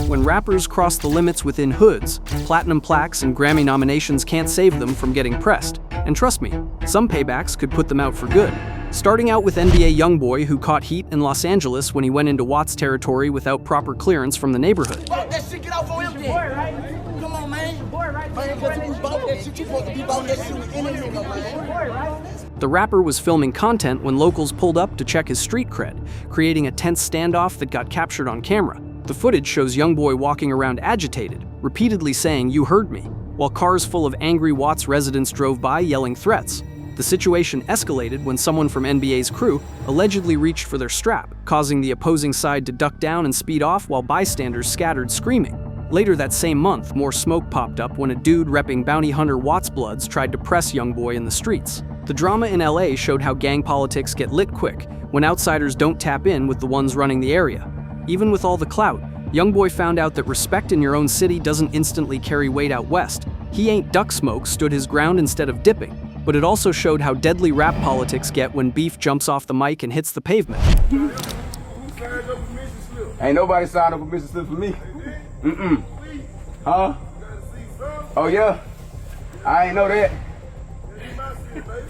When rappers cross the limits within hoods, platinum plaques and Grammy nominations can't save them from getting pressed. And trust me, some paybacks could put them out for good. Starting out with NBA YoungBoy, who caught heat in Los Angeles when he went into Watts territory without proper clearance from the neighborhood. That shit get off on him then. Come on, man. The rapper was filming content when locals pulled up to check his street cred, creating a tense standoff that got captured on camera. The footage shows YoungBoy walking around agitated, repeatedly saying, "You heard me," while cars full of angry Watts residents drove by yelling threats. The situation escalated when someone from NBA's crew allegedly reached for their strap, causing the opposing side to duck down and speed off while bystanders scattered screaming. Later that same month, more smoke popped up when a dude repping bounty hunter Watts Bloods tried to press YoungBoy in the streets. The drama in LA showed how gang politics get lit quick when outsiders don't tap in with the ones running the area. Even with all the clout, YoungBoy found out that respect in your own city doesn't instantly carry weight out west. He ain't duck smoke stood his ground instead of dipping. But it also showed how deadly rap politics get when beef jumps off the mic and hits the pavement. Ain't nobody signed up a business slip for me. Huh? Oh yeah? I ain't know that.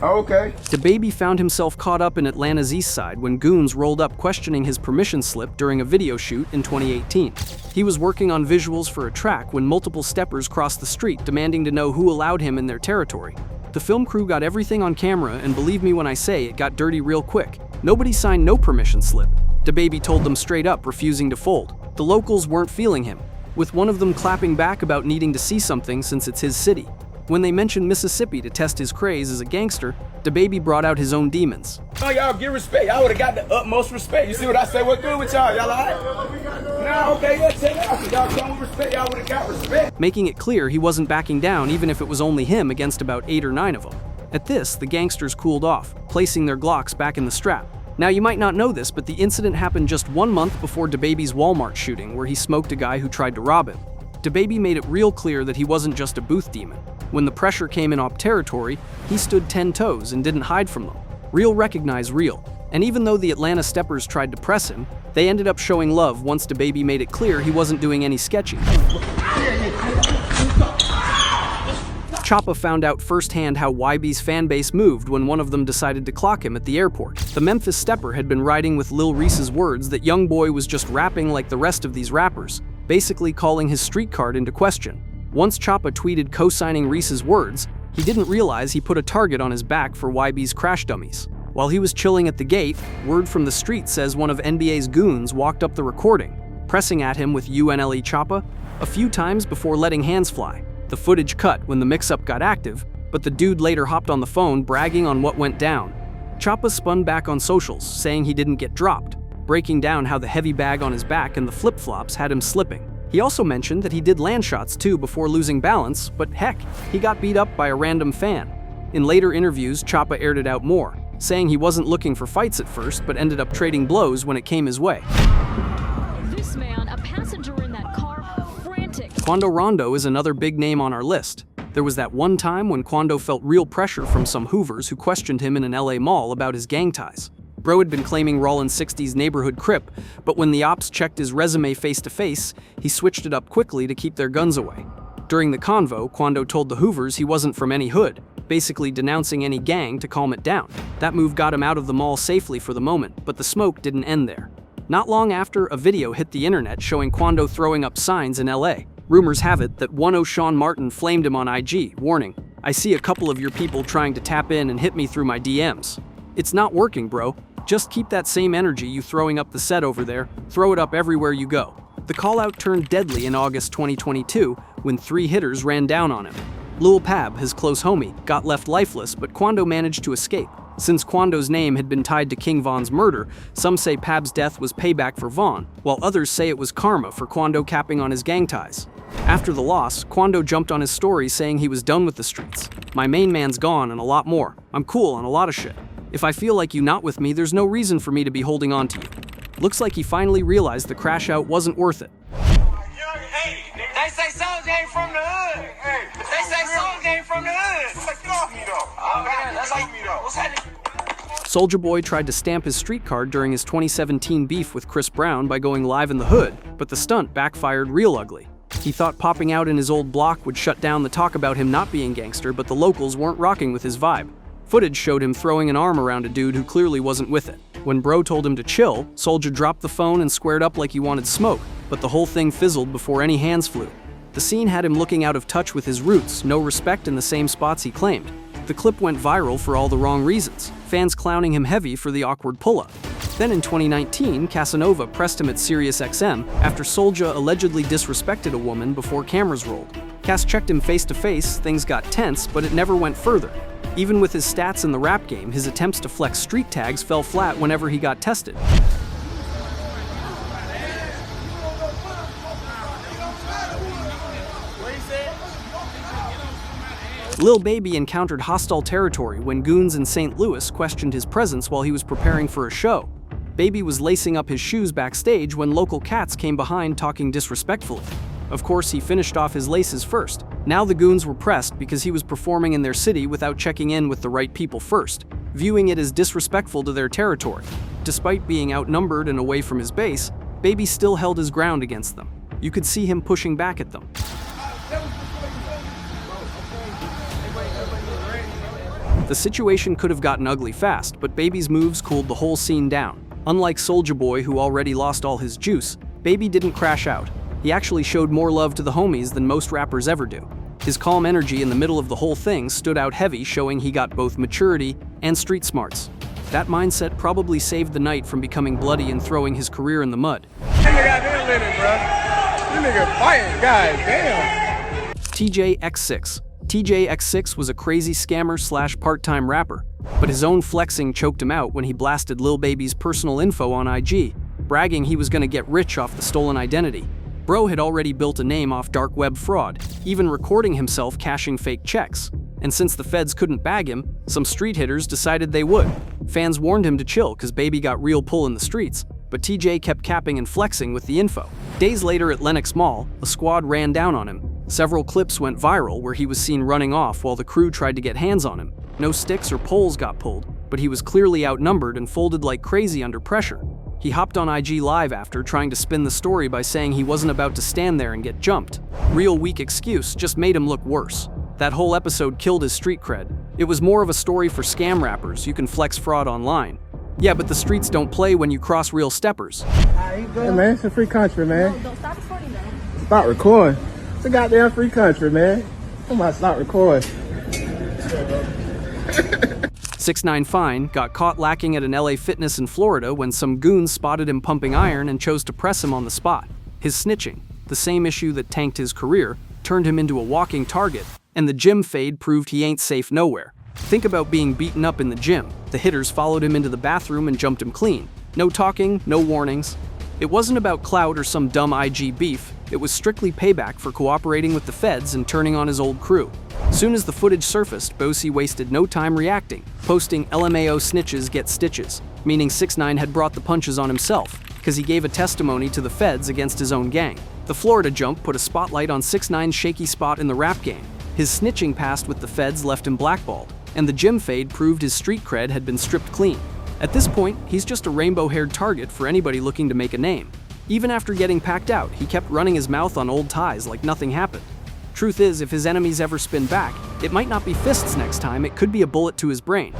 Okay. DaBaby found himself caught up in Atlanta's east side when goons rolled up questioning his permission slip during a video shoot in 2018. He was working on visuals for a track when multiple steppers crossed the street demanding to know who allowed him in their territory. The film crew got everything on camera, and believe me when I say it got dirty real quick. Nobody signed no permission slip. DaBaby told them straight up, refusing to fold. The locals weren't feeling him, with one of them clapping back about needing to see something since it's his city. When they mentioned Mississippi to test his craze as a gangster, DaBaby brought out his own demons. Oh, y'all give respect. Y'all would've got the utmost respect. You see what I say? What's good with y'all? Y'all all right? Nah, okay, yeah, check it out. Y'all come with respect. Y'all would've got respect. Making it clear he wasn't backing down even if it was only him against about 8 or 9 of them. At this, the gangsters cooled off, placing their Glocks back in the strap. Now, you might not know this, but the incident happened just 1 month before DaBaby's Walmart shooting, where he smoked a guy who tried to rob him. DaBaby made it real clear that he wasn't just a booth demon. When the pressure came in op territory, he stood 10 toes and didn't hide from them. Real recognize real. And even though the Atlanta steppers tried to press him, they ended up showing love once DaBaby made it clear he wasn't doing any sketchy. Choppa found out firsthand how YB's fanbase moved when one of them decided to clock him at the airport. The Memphis stepper had been riding with Lil Reese's words that YoungBoy was just rapping like the rest of these rappers, basically calling his street card into question. Once Choppa tweeted co-signing Reese's words, he didn't realize he put a target on his back for YB's crash dummies. While he was chilling at the gate, word from the street says one of NBA's goons walked up the recording, pressing at him with UNLE Choppa a few times before letting hands fly. The footage cut when the mix-up got active, but the dude later hopped on the phone bragging on what went down. Choppa spun back on socials, saying he didn't get dropped, breaking down how the heavy bag on his back and the flip-flops had him slipping. He also mentioned that he did land shots too before losing balance, but heck, he got beat up by a random fan. In later interviews, Choppa aired it out more, saying he wasn't looking for fights at first, but ended up trading blows when it came his way. This man, a passenger in that car, frantic. Quando Rondo is another big name on our list. There was that one time when Quando felt real pressure from some Hoovers who questioned him in an LA mall about his gang ties. Bro had been claiming Rollin 60's neighborhood crip, but when the ops checked his resume face-to-face, he switched it up quickly to keep their guns away. During the convo, Quando told the Hoovers he wasn't from any hood, basically denouncing any gang to calm it down. That move got him out of the mall safely for the moment, but the smoke didn't end there. Not long after, a video hit the internet showing Quando throwing up signs in LA. Rumors have it that 10 Sean Martin flamed him on IG, warning, "I see a couple of your people trying to tap in and hit me through my DMs. It's not working, bro. Just keep that same energy you throwing up the set over there, throw it up everywhere you go." The call-out turned deadly in August 2022 when 3 hitters ran down on him. Lil Pab, his close homie, got left lifeless, but Quando managed to escape. Since Quando's name had been tied to King Von's murder, some say Pab's death was payback for Von, while others say it was karma for Quando capping on his gang ties. After the loss, Quando jumped on his story saying he was done with the streets. "My main man's gone and a lot more. I'm cool on a lot of shit. If I feel like you not with me, there's no reason for me to be holding on to you." Looks like he finally realized the crash out wasn't worth it. Hey, they say Soulja ain't from the hood. Hey, they say Soulja ain't from the hood. Get off me though. Oh, man, that's like me though. What's happening? Soulja Boy tried to stamp his street card during his 2017 beef with Chris Brown by going live in the hood, But the stunt backfired real ugly. He thought popping out in his old block would shut down the talk about him not being gangster, but the locals weren't rocking with his vibe. Footage showed him throwing an arm around a dude who clearly wasn't with it. When Bro told him to chill, Soulja dropped the phone and squared up like he wanted smoke, but the whole thing fizzled before any hands flew. The scene had him looking out of touch with his roots, no respect in the same spots he claimed. The clip went viral for all the wrong reasons, fans clowning him heavy for the awkward pull-up. Then in 2019, Casanova pressed him at SiriusXM after Soulja allegedly disrespected a woman before cameras rolled. Cass checked him face to face, things got tense, but it never went further. Even with his stats in the rap game, his attempts to flex street tags fell flat whenever he got tested. Lil Baby encountered hostile territory when goons in St. Louis questioned his presence while he was preparing for a show. Baby was lacing up his shoes backstage when local cats came behind talking disrespectfully. Of course, he finished off his laces first. Now the goons were pressed because he was performing in their city without checking in with the right people first, viewing it as disrespectful to their territory. Despite being outnumbered and away from his base, Baby still held his ground against them. You could see him pushing back at them. The situation could have gotten ugly fast, but Baby's moves cooled the whole scene down. Unlike Soulja Boy, who already lost all his juice, Baby didn't crash out. He actually showed more love to the homies than most rappers ever do. His calm energy in the middle of the whole thing stood out heavy, showing he got both maturity and street smarts. That mindset probably saved the night from becoming bloody and throwing his career in the mud. Nigga got him in it, bro. This nigga fighting, guys, damn. TJX6. TJX6 was a crazy scammer / part-time rapper, but his own flexing choked him out when he blasted Lil Baby's personal info on IG, bragging he was gonna get rich off the stolen identity. Bro had already built a name off dark web fraud, even recording himself cashing fake checks. And since the feds couldn't bag him, some street hitters decided they would. Fans warned him to chill cause Baby got real pull in the streets, but TJ kept capping and flexing with the info. Days later at Lenox Mall, a squad ran down on him. Several clips went viral where he was seen running off while the crew tried to get hands on him. No sticks or poles got pulled, but he was clearly outnumbered and folded like crazy under pressure. He hopped on IG Live after, trying to spin the story by saying he wasn't about to stand there and get jumped. Real weak excuse just made him look worse. That whole episode killed his street cred. It was more of a story for scam rappers. You can flex fraud online. Yeah, but the streets don't play when you cross real steppers. Hey man, it's a free country, man. No, don't stop recording though. Stop recording. It's a goddamn free country, man. Come on, stop recording. 6ix9ine Fine got caught lacking at an LA Fitness in Florida when some goons spotted him pumping iron and chose to press him on the spot. His snitching, the same issue that tanked his career, turned him into a walking target, and the gym fade proved he ain't safe nowhere. Think about being beaten up in the gym. The hitters followed him into the bathroom and jumped him clean. No talking, no warnings. It wasn't about clout or some dumb IG beef. It was strictly payback for cooperating with the feds and turning on his old crew. Soon as the footage surfaced, Bosey wasted no time reacting, posting LMAO snitches get stitches, meaning 6ix9ine had brought the punches on himself, because he gave a testimony to the feds against his own gang. The Florida jump put a spotlight on 6ix9ine's shaky spot in the rap game. His snitching past with the feds left him blackballed, and the gym fade proved his street cred had been stripped clean. At this point, he's just a rainbow-haired target for anybody looking to make a name. Even after getting packed out, he kept running his mouth on old ties like nothing happened. Truth is, if his enemies ever spin back, it might not be fists next time, it could be a bullet to his brain.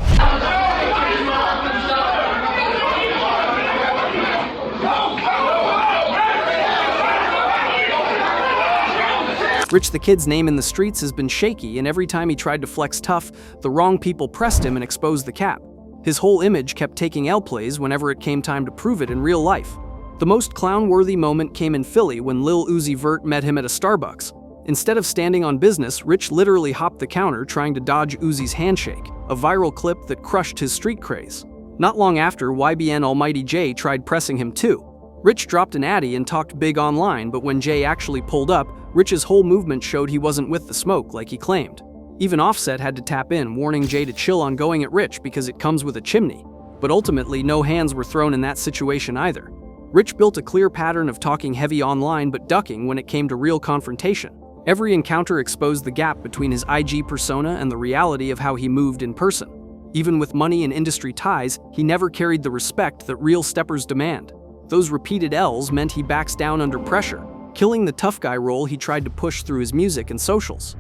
Rich the Kid's name in the streets has been shaky, and every time he tried to flex tough, the wrong people pressed him and exposed the cap. His whole image kept taking L plays whenever it came time to prove it in real life. The most clown-worthy moment came in Philly when Lil Uzi Vert met him at a Starbucks. Instead of standing on business, Rich literally hopped the counter trying to dodge Uzi's handshake, a viral clip that crushed his street craze. Not long after, YBN Almighty Jay tried pressing him too. Rich dropped an addy and talked big online, but when Jay actually pulled up, Rich's whole movement showed he wasn't with the smoke like he claimed. Even Offset had to tap in, warning Jay to chill on going at Rich because it comes with a chimney. But ultimately, no hands were thrown in that situation either. Rich built a clear pattern of talking heavy online but ducking when it came to real confrontation. Every encounter exposed the gap between his IG persona and the reality of how he moved in person. Even with money and industry ties, he never carried the respect that real steppers demand. Those repeated L's meant he backs down under pressure, killing the tough guy role he tried to push through his music and socials.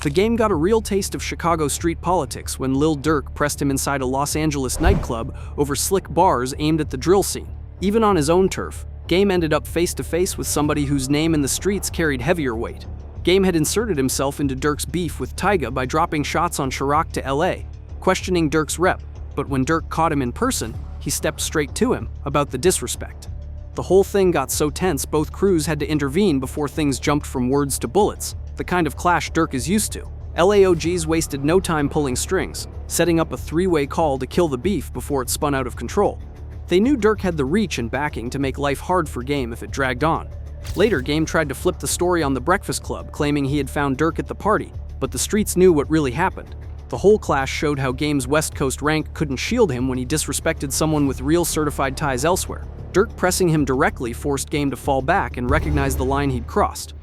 The game got a real taste of Chicago street politics when Lil Durk pressed him inside a Los Angeles nightclub over slick bars aimed at the drill scene. Even on his own turf, Game ended up face-to-face with somebody whose name in the streets carried heavier weight. Game had inserted himself into Durk's beef with Tyga by dropping shots on Chirac to LA, questioning Durk's rep, but when Durk caught him in person, he stepped straight to him about the disrespect. The whole thing got so tense both crews had to intervene before things jumped from words to bullets, the kind of clash Durk is used to. LAOGs wasted no time pulling strings, setting up a three-way call to kill the beef before it spun out of control. They knew Durk had the reach and backing to make life hard for Game if it dragged on. Later, Game tried to flip the story on The Breakfast Club, claiming he had found Durk at the party, but the streets knew what really happened. The whole clash showed how Game's West Coast rank couldn't shield him when he disrespected someone with real certified ties elsewhere. Durk pressing him directly forced Game to fall back and recognize the line he'd crossed.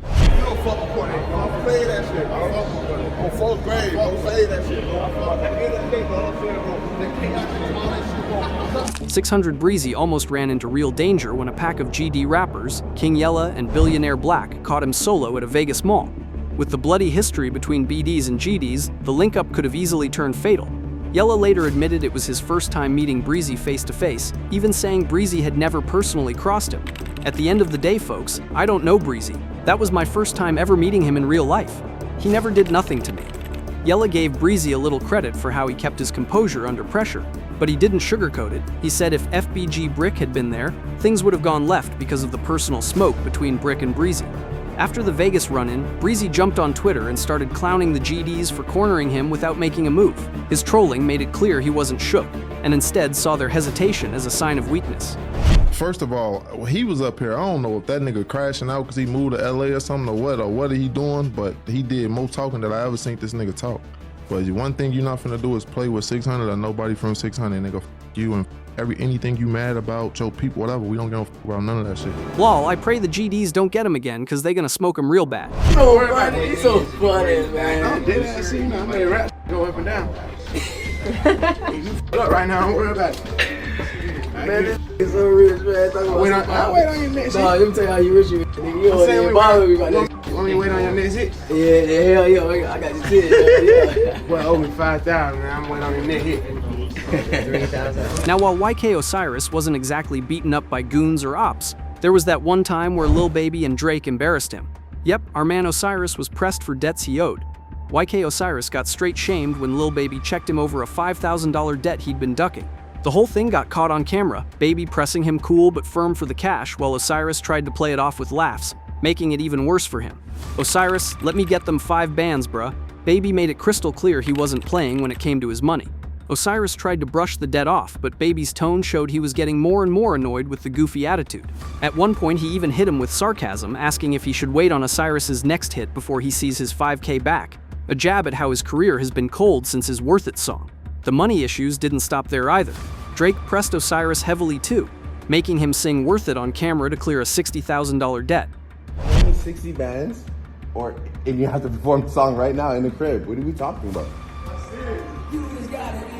600 Breezy almost ran into real danger when a pack of GD rappers, King Yella and Billionaire Black, caught him solo at a Vegas mall. With the bloody history between BDs and GDs, the link-up could have easily turned fatal. Yella later admitted it was his first time meeting Breezy face-to-face, even saying Breezy had never personally crossed him. At the end of the day, folks, I don't know Breezy. That was my first time ever meeting him in real life. He never did nothing to me. Yella gave Breezy a little credit for how he kept his composure under pressure, but he didn't sugarcoat it. He said if FBG Brick had been there, things would have gone left because of the personal smoke between Brick and Breezy. After the Vegas run-in, Breezy jumped on Twitter and started clowning the GDs for cornering him without making a move. His trolling made it clear he wasn't shook, and instead saw their hesitation as a sign of weakness. First of all, he was up here. I don't know if that nigga crashing out because he moved to LA or something or what he doing, but he did most talking that I ever seen this nigga talk. But one thing you're not finna do is play with 600 or nobody from 600, nigga. You and anything you mad about, your people, whatever, we don't give a about none of that shit. Lol, I pray the GDs don't get him again, cause they gonna smoke him real bad. So funny, he's so funny, man. I did that shit, I made rap go up and down. You up right now, don't worry about it. Man, this is so rich, man. Wait on your next hit. No, let me tell you how you rich you is. You don't even bother me about that. Want me to wait on your next hit? Yeah, hell yeah, I got your shit. Yeah. Well, owe me 5,000, man. I'm waiting on your next hit. 3,000. Now, while YK Osiris wasn't exactly beaten up by goons or ops, there was that one time where Lil Baby and Drake embarrassed him. Yep, our man Osiris was pressed for debts he owed. YK Osiris got straight shamed when Lil Baby checked him over a $5,000 debt he'd been ducking. The whole thing got caught on camera, Baby pressing him cool but firm for the cash while Osiris tried to play it off with laughs, making it even worse for him. Osiris, let me get them 5 bands, bruh. Baby made it crystal clear he wasn't playing when it came to his money. Osiris tried to brush the debt off, but Baby's tone showed he was getting more and more annoyed with the goofy attitude. At one point, he even hit him with sarcasm, asking if he should wait on Osiris's next hit before he sees his 5K back, a jab at how his career has been cold since his Worth It song. The money issues didn't stop there either. Drake pressed Osiris heavily too, making him sing Worth It on camera to clear a $60,000 debt. 60 bands, and you have to perform the song right now in the crib. What are we talking about? You just gotta be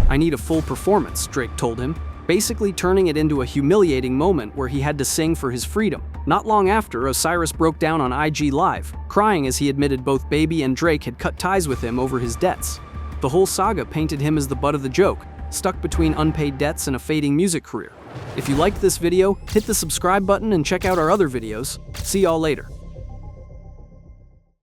I need a full performance, Drake told him, basically turning it into a humiliating moment where he had to sing for his freedom. Not long after, Osiris broke down on IG Live, crying as he admitted both Baby and Drake had cut ties with him over his debts. The whole saga painted him as the butt of the joke, stuck between unpaid debts and a fading music career. If you liked this video, hit the subscribe button and check out our other videos. See y'all later.